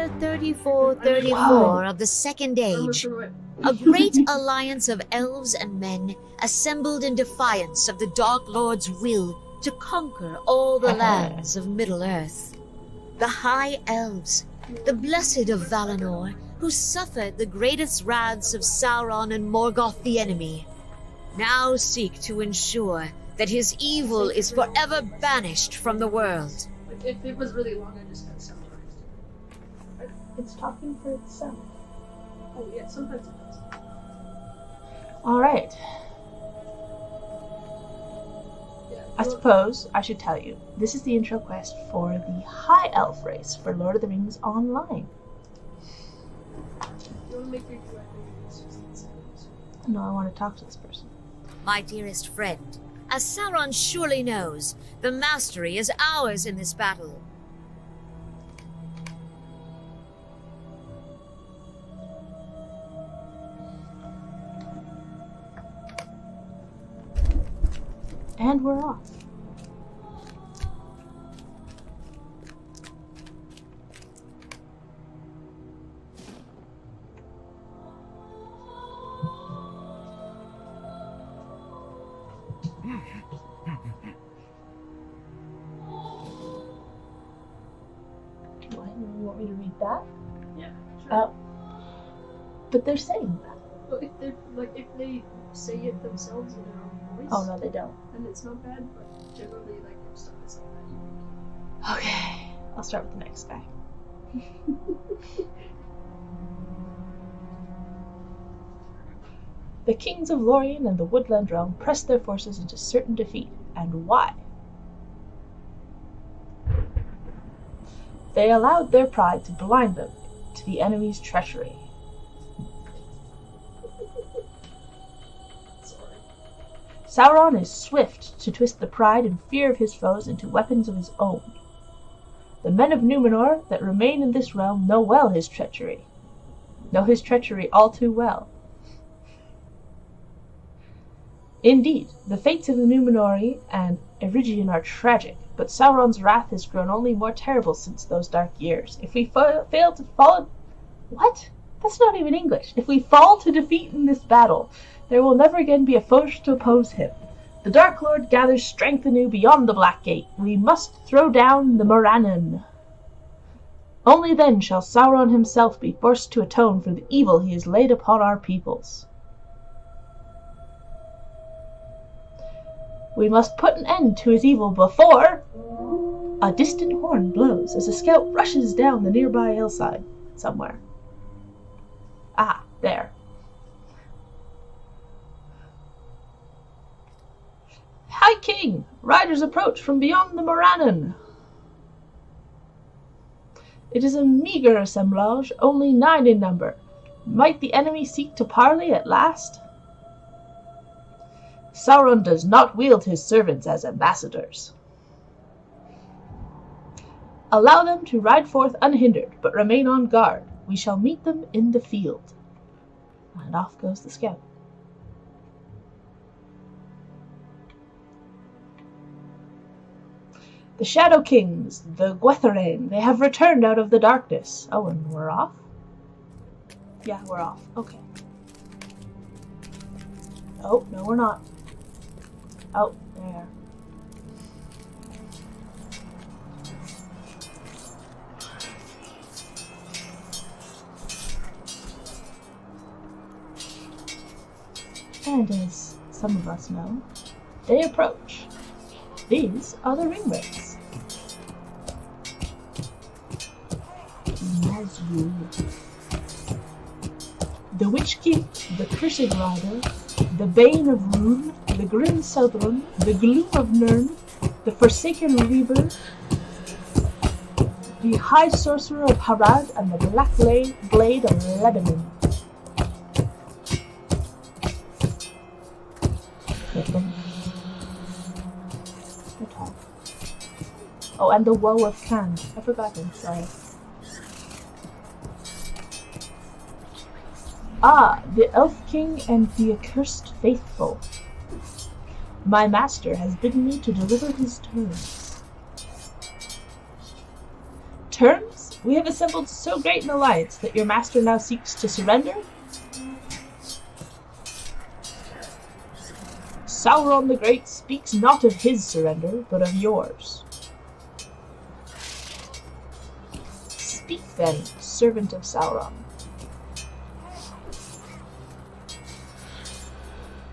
year 3434 of the Second Age, a great alliance of elves and men assembled in defiance of the Dark Lord's will to conquer all the lands of Middle-earth. The High Elves, the Blessed of Valinor, who suffered the greatest wraths of Sauron and Morgoth the enemy, now seek to ensure that his evil is forever banished from the world. If it was really long, I just got summarized it. It's talking for itself. Oh yeah, sometimes it does. Alright. Yeah, I suppose I should tell you, this is the intro quest for the High Elf race for Lord of the Rings Online. You want to make your it's just insanity. No, I want to talk to this person. My dearest friend, as Sauron surely knows, the mastery is ours in this battle. And we're off. You want me to read that? Yeah, sure. But they're saying that. Well, if they say it themselves in their own voice. Oh no, they don't. Then it's not bad, but generally, if stuff is like that, Okay, I'll start with the next guy. The kings of Lorien and the Woodland Realm pressed their forces into certain defeat, and why? They allowed their pride to blind them to the enemy's treachery. Sauron is swift to twist the pride and fear of his foes into weapons of his own. The men of Numenor that remain in this realm know well his treachery. Know his treachery all too well. Indeed, the fates of the Numenori and Eregion are tragic, but Sauron's wrath has grown only more terrible since those dark years. If we fail to follow... What? That's not even English. If we fall to defeat in this battle, there will never again be a foe to oppose him. The Dark Lord gathers strength anew beyond the Black Gate. We must throw down the Morannon. Only then shall Sauron himself be forced to atone for the evil he has laid upon our peoples. We must put an end to his evil before... A distant horn blows as a scout rushes down the nearby hillside somewhere. Ah, there. High King! Riders approach from beyond the Morannon. It is a meagre assemblage, only 9 in number. Might the enemy seek to parley at last? Sauron does not wield his servants as ambassadors. Allow them to ride forth unhindered, but remain on guard. We shall meet them in the field. And off goes the scout. The Shadow Kings, the Gwytherain, they have returned out of the darkness. Oh, and we're off? Yeah, we're off. Okay. Oh, no, we're not. Oh, there. And as some of us know, they approach. These are the ring wraiths. Nazgûl. The Witch King, the Cursed Rider, the Bane of Rune, the Grim Southron, the Gloom of Nirn, the Forsaken Reaver, the High Sorcerer of Harad, and the Black Blade of Lebanon. Oh, and the Woe of Khan. I forgot him, sorry. Ah, the Elf King and the Accursed Faithful. My master has bidden me to deliver his terms. Terms? We have assembled so great an alliance that your master now seeks to surrender? Sauron the Great speaks not of his surrender, but of yours. Speak then, servant of Sauron.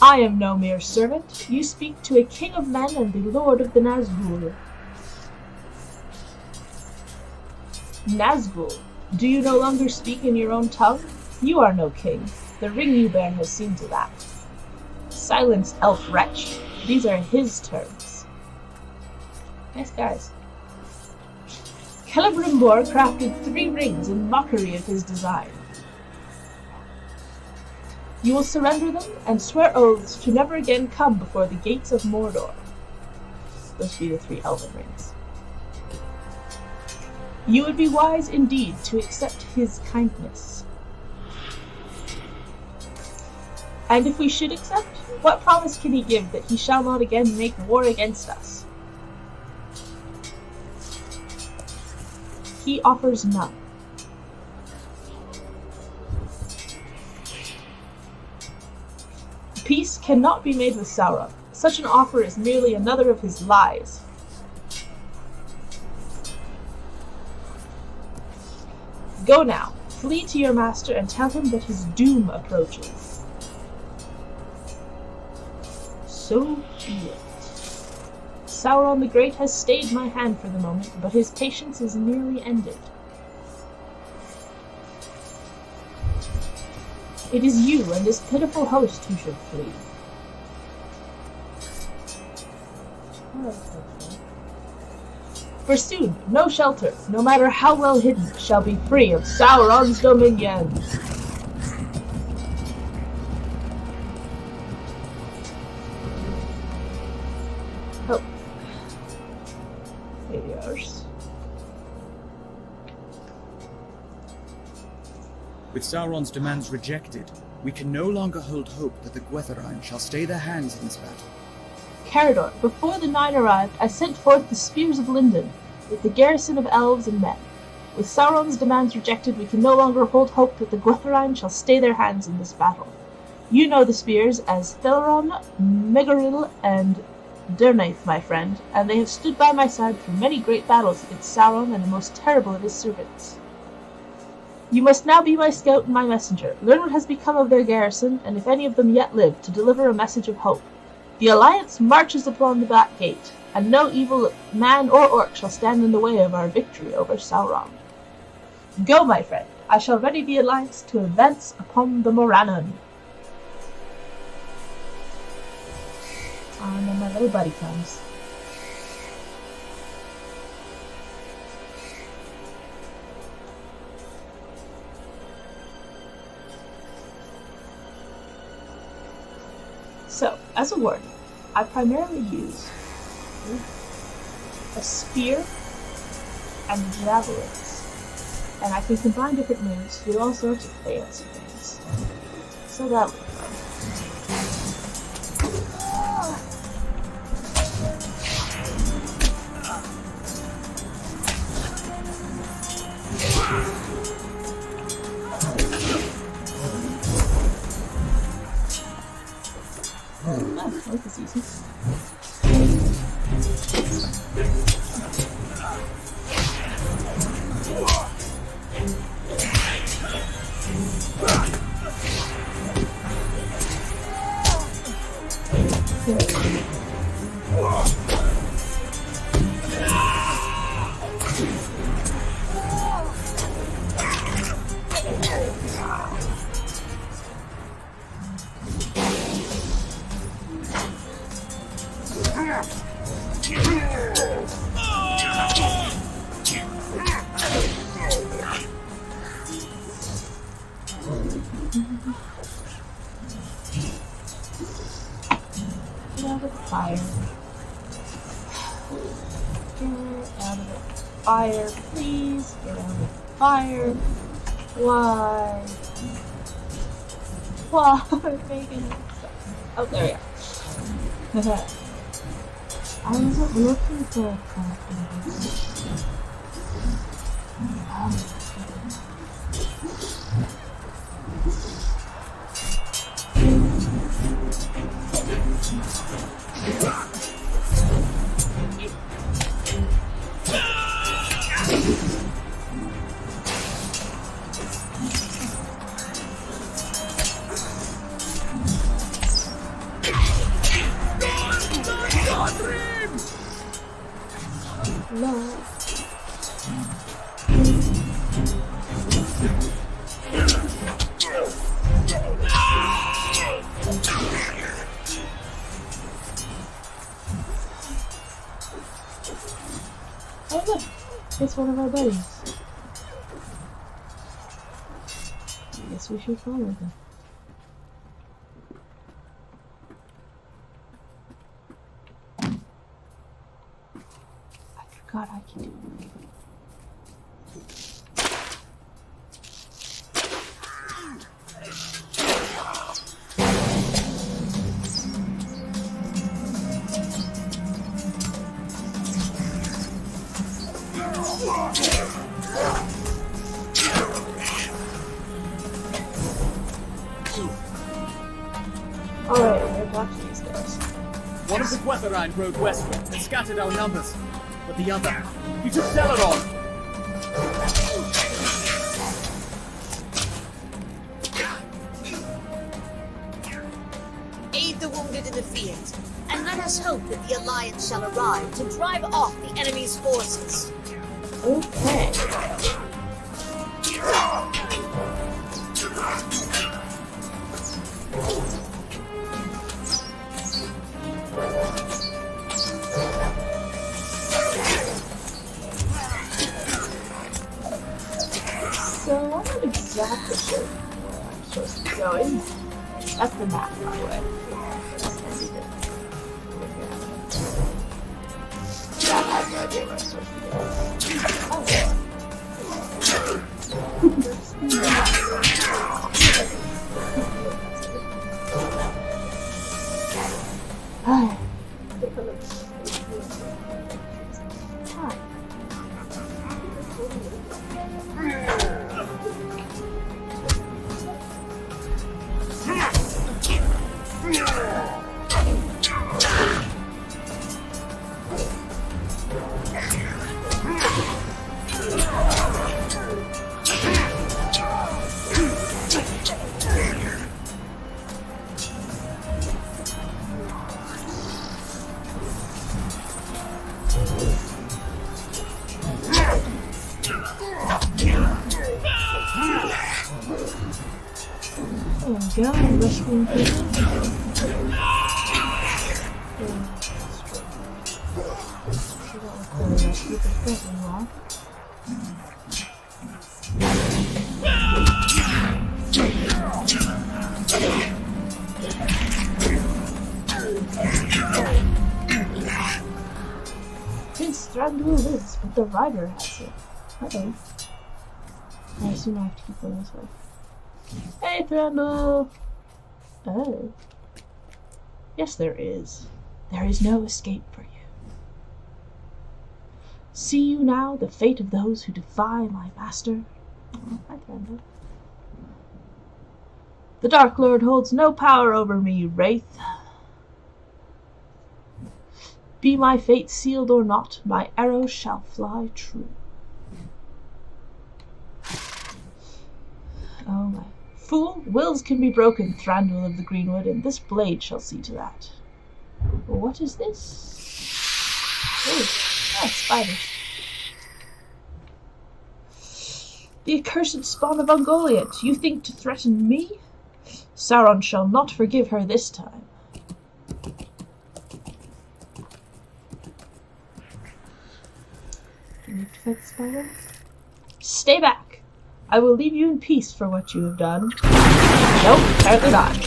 I am no mere servant. You speak to a king of men and the lord of the Nazgul. Nazgul, do you no longer speak in your own tongue? You are no king. The ring you bear has seen to that. Silence, elf wretch. These are his terms. Nice guys. Celebrimbor crafted 3 rings in mockery of his design. You will surrender them and swear oaths to never again come before the gates of Mordor. Those be the 3 elven rings. You would be wise indeed to accept his kindness. And if we should accept, what promise can he give that he shall not again make war against us? He offers none. Peace cannot be made with Sauron. Such an offer is merely another of his lies. Go now, flee to your master and tell him that his doom approaches. So be it. Sauron the Great has stayed my hand for the moment, but his patience is nearly ended. It is you and this pitiful host who should flee. For soon, no shelter, no matter how well hidden, shall be free of Sauron's dominion. Oh. Meteors. With Sauron's demands rejected, we can no longer hold hope that the Gwytharin shall stay their hands in this battle. Caridor, before the 9 arrived, I sent forth the spears of Linden, with the garrison of elves and men. With Sauron's demands rejected, we can no longer hold hope that the Gwytharin shall stay their hands in this battle. You know the spears as Theleron, Megoril, and Dernaith, my friend, and they have stood by my side through many great battles against Sauron and the most terrible of his servants. You must now be my scout and my messenger. Learn what has become of their garrison, and if any of them yet live, to deliver a message of hope. The Alliance marches upon the Black Gate, and no evil man or orc shall stand in the way of our victory over Sauron. Go, my friend. I shall ready the Alliance to advance upon the Morannon. And then my little buddy comes. So, as a warden, I primarily use a spear and javelins, and I can combine different moves with all sorts of fancy things. So that'll be fun. This is easy. Get out of the fire. Get out of the fire, please. Get out of the fire. Why? Why, Megan? Oh, there we go. I wasn't looking for a No. Oh look, it's one of our buddies. I guess we should follow them. I forgot I can do it. Alright, we're gonna talk to these guys. One of the Gwetherein rode westward and scattered our numbers, but the other, he took Celadon. Aid the wounded in the field, and let us hope that the Alliance shall arrive to drive off the enemy's forces. Okay. So I'm not exactly sure where I'm supposed to be going. That's the map, by the way. Yeah, I have no idea where I'm supposed to go. Oh, Hi. Oh god, rescuing people. Prince Thranduil lives, but the rider has it. Uh-oh. I assume I have to keep going this way. Hey, Thranduil! Oh. Yes, there is. There is no escape for you. See you now the fate of those who defy my master? Oh, hi, Thranduil. The Dark Lord holds no power over me, Wraith. Be my fate sealed or not, my arrows shall fly true. Oh my. Fool, wills can be broken, Thranduil of the Greenwood, and this blade shall see to that. What is this? Oh, spiders. The accursed spawn of Ungoliant, you think to threaten me? Sauron shall not forgive her this time. Can you fight the spider? Stay back! I will leave you in peace for what you have done. Nope, apparently not.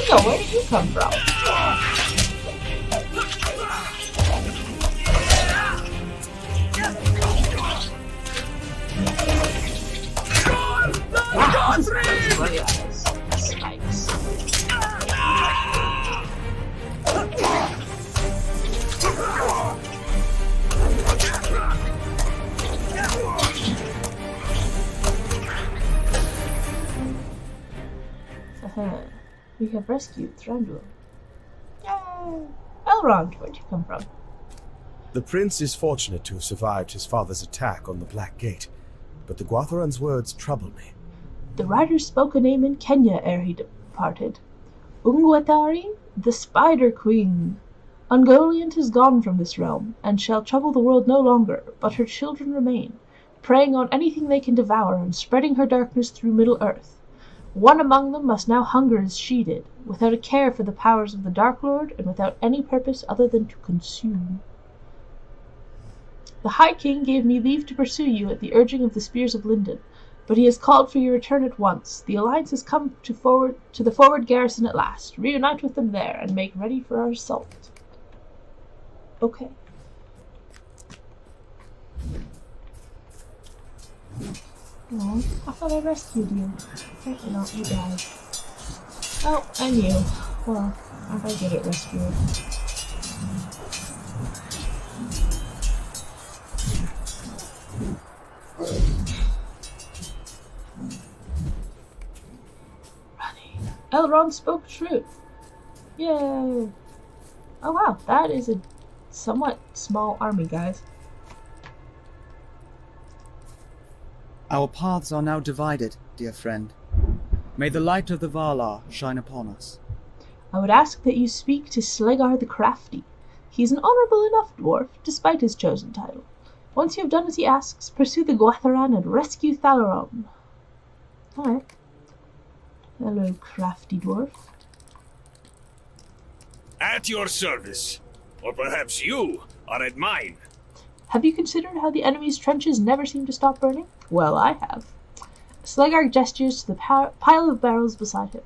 Well, where did you come from? Spikes. have rescued Thranduil. Yay! Elrond, where'd you come from? The prince is fortunate to have survived his father's attack on the Black Gate, but the Guatharan's words trouble me. The rider spoke a name in Kenya ere he departed. Ungwethari, the Spider Queen. Ungoliant is gone from this realm, and shall trouble the world no longer, but her children remain, preying on anything they can devour and spreading her darkness through Middle-earth. One among them must now hunger as she did, without a care for the powers of the Dark Lord, and without any purpose other than to consume. The High King gave me leave to pursue you at the urging of the Spears of Lindon, but he has called for your return at once. The Alliance has come to the forward garrison at last. Reunite with them there, and make ready for our assault. Okay. Oh, I thought I rescued you. Apparently not, you died. Oh, and you. Well, how'd I get it rescued? Running. Elrond spoke truth. Yay! Oh wow, that is a somewhat small army, guys. Our paths are now divided, dear friend. May the light of the Valar shine upon us. I would ask that you speak to Slegar the Crafty. He is an honorable enough dwarf, despite his chosen title. Once you have done as he asks, pursue the Guatharan and rescue Thalaron. Alright. Hello, crafty dwarf. At your service. Or perhaps you are at mine. Have you considered how the enemy's trenches never seem to stop burning? Well, I have. Slegar gestures to the pile of barrels beside him.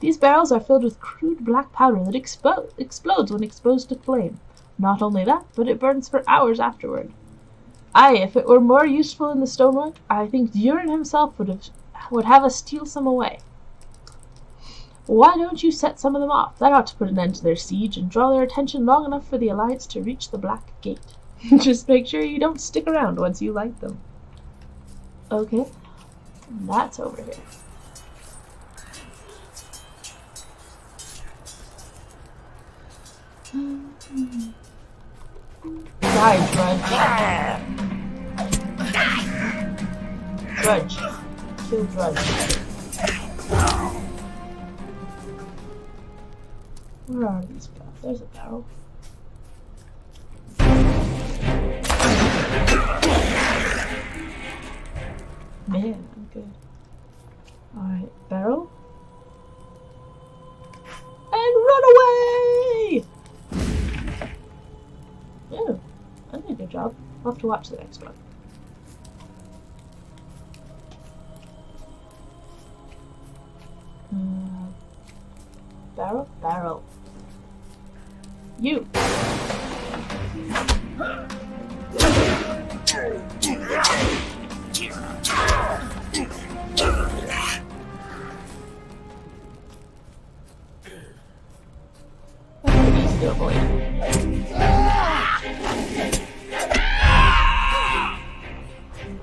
These barrels are filled with crude black powder that explodes when exposed to flame. Not only that, but it burns for hours afterward. Aye, if it were more useful in the stonework, I think Durin himself would have us steal some away. Why don't you set some of them off? That ought to put an end to their siege and draw their attention long enough for the Alliance to reach the Black Gate. Just make sure you don't stick around once you light them. Okay, that's over here. Die, Drudge. Drudge. Kill Drudge. Where are these barrels? There's a barrel. Man, I'm good. Alright, barrel. And run away! Oh, I did a good job. I'll have to watch the next one. Barrel? Barrel. You!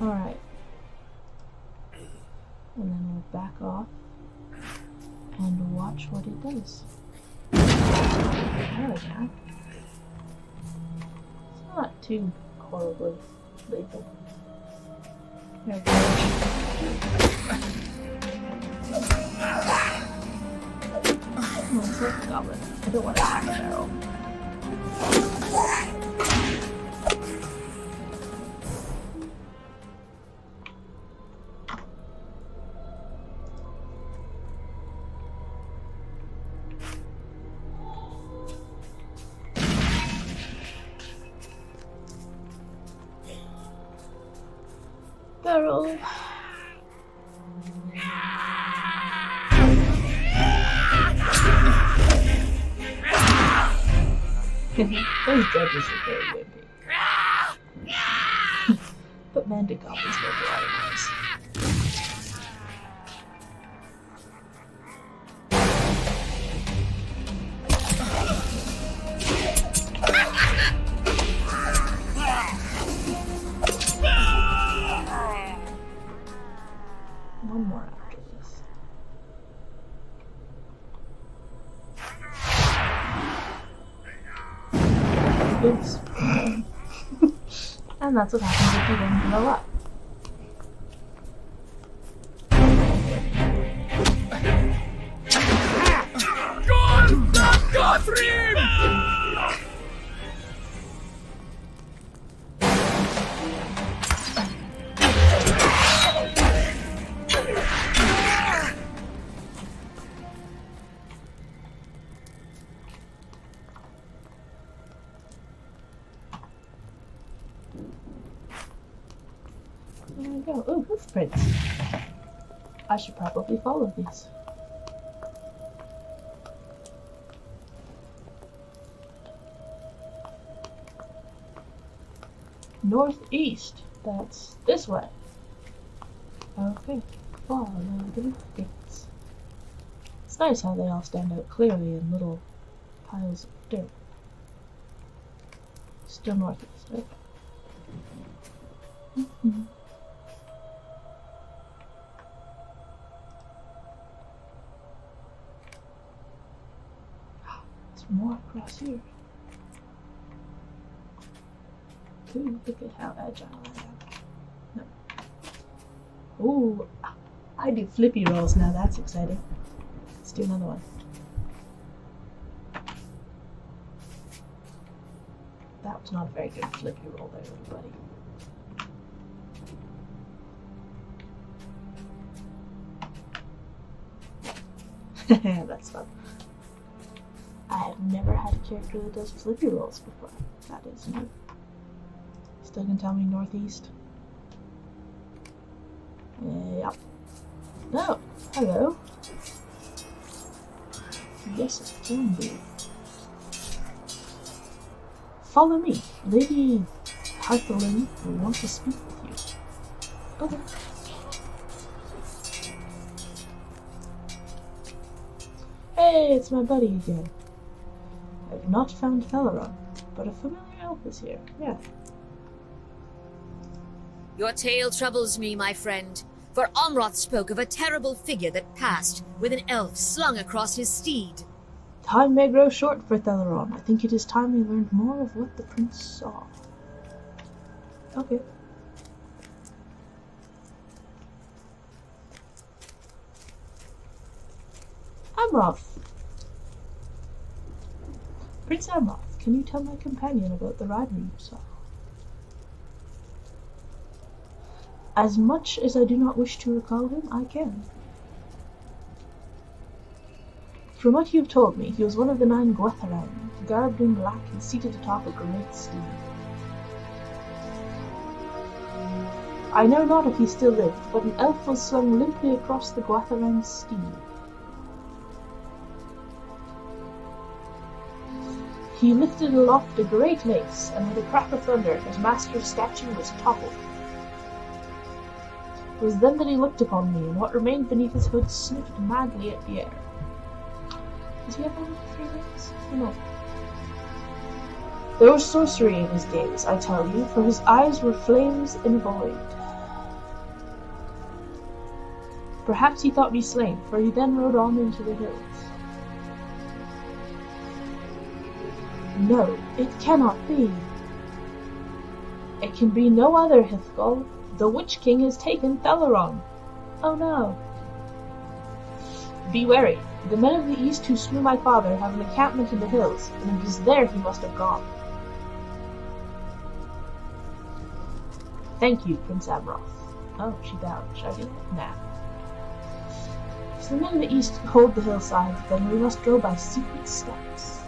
Alright. And then we'll back off and watch what it does. There we go. It's not too horribly lethal. There we go. Come on, select the goblin. I don't want to attack the barrel. Barrel. Those judges are very wimpy. But Manda goblins make a lot of noise. One more after this. Oops. And that's what happens if you don't blow up. Catherine! There we go. Oh, hoofprints. I should probably follow these. Northeast. That's this way. Okay. Follow the hoofprints. It's nice how they all stand out clearly in little piles of dirt. Still northeast, right? There's more across here. Ooh, look at how agile I am. No. Ooh, I do flippy rolls now, that's exciting. Let's do another one. That was not a very good flippy roll there, everybody. That's fun. I have never had a character that does flippy rolls before. That is new. Still can tell me northeast? Yep. No. Hello. Yes, it can be. Follow me. Lady Harthelin will want to speak with you. Okay. Hey, it's my buddy again. I've not found Theleron, but a familiar elf is here. Yeah. Your tale troubles me, my friend, for Omroth spoke of a terrible figure that passed with an elf slung across his steed. Time may grow short for Theleron. I think it is time we learned more of what the prince saw. Okay. Amroth. Prince Amroth, can you tell my companion about the rider you saw? As much as I do not wish to recall him, I can. From what you have told me, he was one of the 9 Gwetheran, garbed in black and seated atop a great steed. I know not if he still lived, but an elf was slung limply across the Gwetheran's steed. He lifted aloft a great mace, and with a crack of thunder, his master's statue was toppled. It was then that he looked upon me, and what remained beneath his hood sniffed madly at the air. Does he have only 3 rings? No. There was sorcery in his gaze, I tell you, for his eyes were flames in a void. Perhaps he thought me slain, for he then rode on into the hills. No, it cannot be. It can be no other, Hithgol. The Witch King has taken Theleron. Oh no. Be wary. The men of the East who slew my father have an encampment in the hills, and it is there he must have gone. Thank you, Prince Amroth. Oh, she bowed. Should I do that? Nah. If the men of the East hold the hillside, then we must go by secret steps.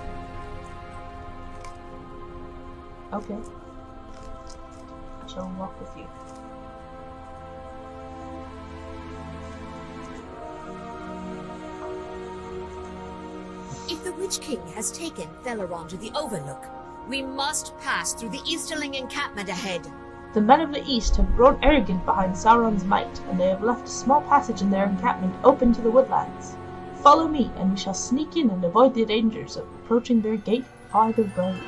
Okay. I shall walk with you. If the Witch King has taken Theleron to the Overlook, we must pass through the Easterling encampment ahead. The men of the East have grown arrogant behind Sauron's might, and they have left a small passage in their encampment open to the woodlands. Follow me, and we shall sneak in and avoid the dangers of approaching their gate by the road.